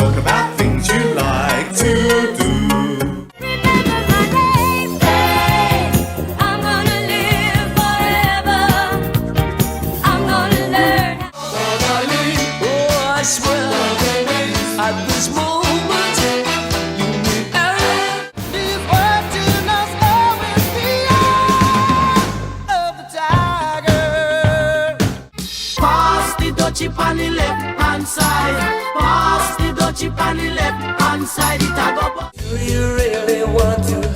talk about things you like to do. Remember my name, babe. I'm gonna live forever. I'm gonna learn. On Eileen, oh I swear, at this moment, you mean everything. These words you must always be of the tiger. Pass the dutchie on the left hand side. Pass the dutchie on the left hand side. It a go. Do you really want to